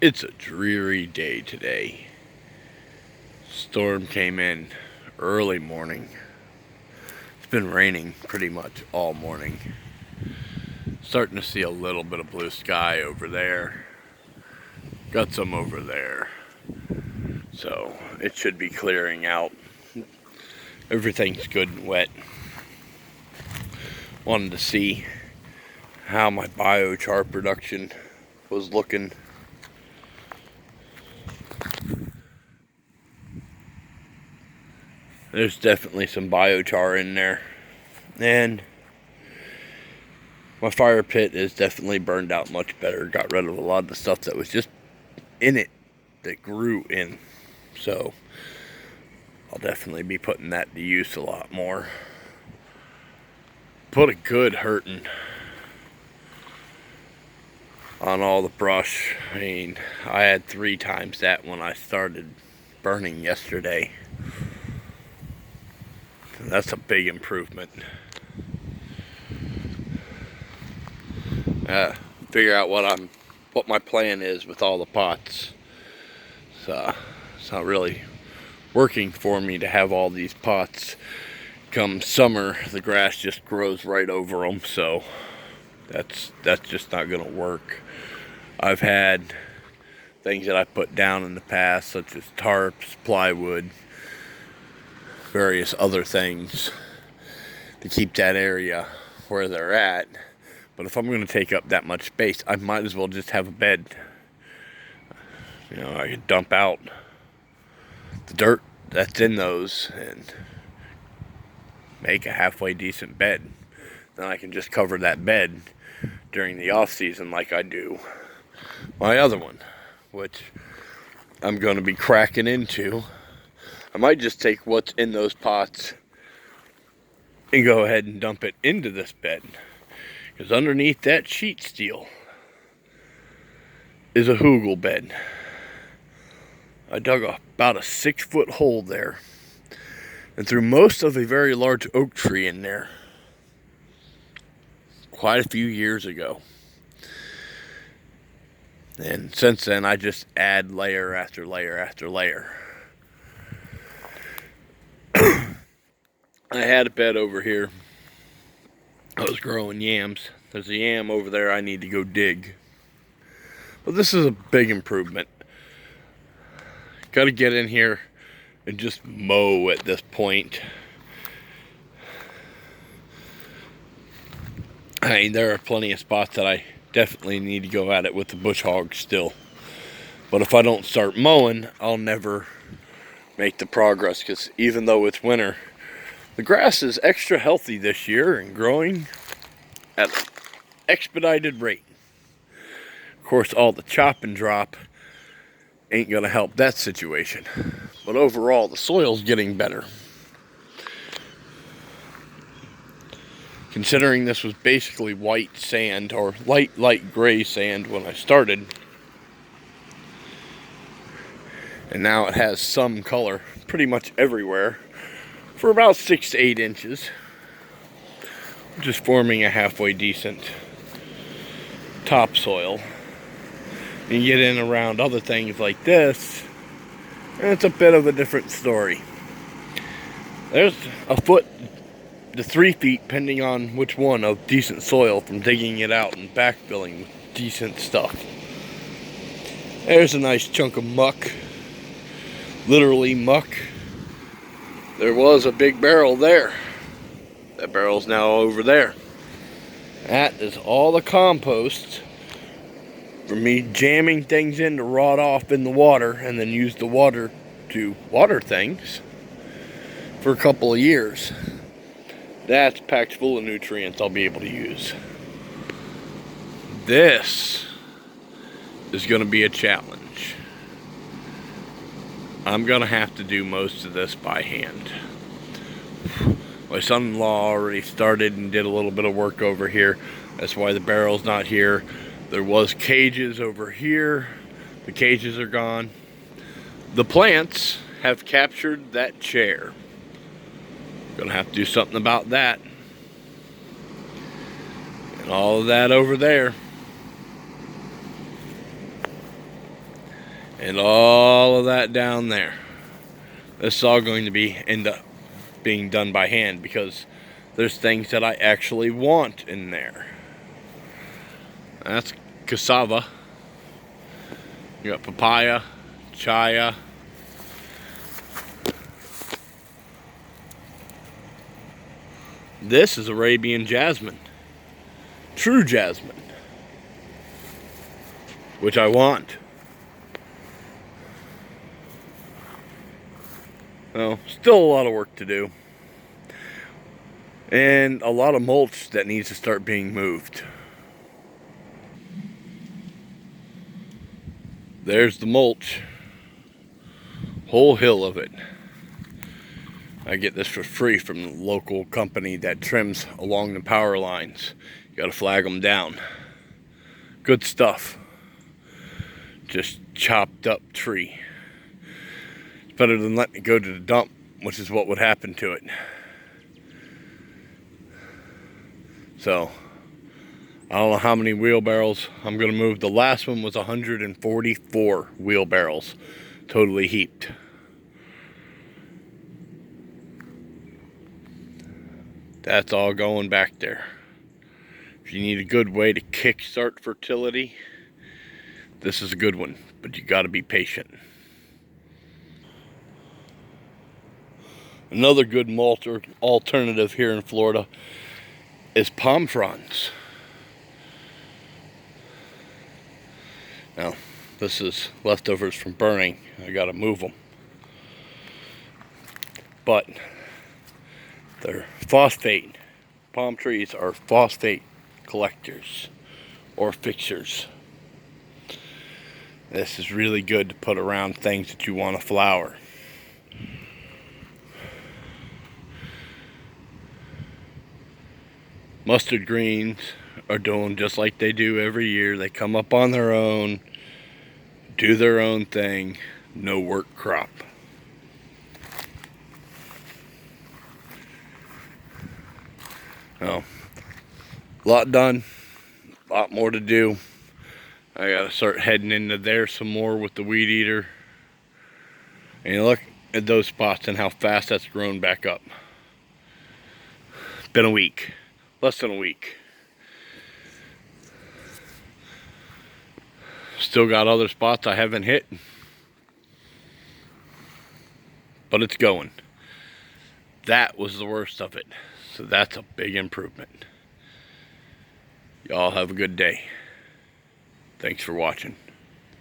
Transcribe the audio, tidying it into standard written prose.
It's a dreary day today. Storm came in early morning. It's been raining pretty much all morning. Starting to see a little bit of blue sky over there. Got some over there. So it should be clearing out. Everything's good and wet. Wanted to see how my biochar production was looking. There's definitely some biochar in there. And my fire pit is definitely burned out much better. Got rid of a lot of the stuff that was just in it that grew in. So I'll definitely be putting that to use a lot more. Put a good hurting on all the brush. I mean, I had 3 times that when I started burning yesterday. That's a big improvement. Figure out what my plan is with all the pots. So it's not really working for me to have all these pots. Come summer, the grass just grows right over them, so that's just not gonna work. I've had things that I put down in the past, such as tarps, plywood, various other things to keep that area where they're at. But if I'm going to take up that much space, I might as well just have a bed. You know, I could dump out the dirt that's in those and make a halfway decent bed. Then I can just cover that bed during the off season like I do my other one, which I'm going to be cracking into. I might just take what's in those pots and go ahead and dump it into this bed. Because underneath that sheet steel is a hugel bed. I dug about a 6-foot hole there and threw most of a very large oak tree in there quite a few years ago. And since then, I just add layer after layer after layer. I had a bed over here. I was growing yams. There's a yam over there I need to go dig. But this is a big improvement. Got to get in here and just mow at this point. I mean, there are plenty of spots that I definitely need to go at it with the bush hog still. But if I don't start mowing, I'll never make the progress, because even though it's winter, the grass is extra healthy this year and growing at an expedited rate. Of course, all the chop and drop ain't gonna help that situation. But overall, the soil's getting better. Considering this was basically white sand, or light gray sand when I started, and now it has some color pretty much everywhere for about 6 to 8 inches, just forming a halfway decent topsoil. You get in around other things like this, and it's a bit of a different story. There's a foot to 3 feet, depending on which one, of decent soil from digging it out and backfilling with decent stuff. There's a nice chunk of muck, literally muck. There was a big barrel there. That barrel's now over there. That is all the compost from me jamming things in to rot off in the water, and then use the water to water things for a couple of years. That's packed full of nutrients I'll be able to use. This is going to be a challenge. I'm going to have to do most of this by hand. My son-in-law already started and did a little bit of work over here. That's why the barrel's not here. There was cages over here. The cages are gone. The plants have captured that chair. Gonna have to do something about that. And all of that over there. and all of that down there. This is all going to end up being done by hand because there's things that I actually want in there. That's cassava. You got papaya, chaya. This is Arabian jasmine. True jasmine. Which I want. Well, still a lot of work to do. And a lot of mulch that needs to start being moved. There's the mulch. Whole hill of it. I get this for free from the local company that trims along the power lines. You gotta flag them down. Good stuff. Just chopped up tree. It's better than letting it go to the dump, which is what would happen to it. So, I don't know how many wheelbarrows I'm going to move. The last one was 144 wheelbarrows, totally heaped. That's all going back there. If you need a good way to kickstart fertility, this is a good one, but you got to be patient. Another good mulch alternative here in Florida is palm fronds. Now, this is leftovers from burning. I gotta move them. But they're phosphate. Palm trees are phosphate collectors or fixers. This is really good to put around things that you want to flower. Mustard greens are doing just like they do every year. They come up on their own, do their own thing, no work crop. Well, a lot done, a lot more to do. I gotta start heading into there some more with the weed eater. And you look at those spots and how fast that's grown back up. Been a week, less than a week. Still got other spots I haven't hit, but it's going. That was the worst of it, so that's a big improvement. Y'all have a good day. Thanks for watching.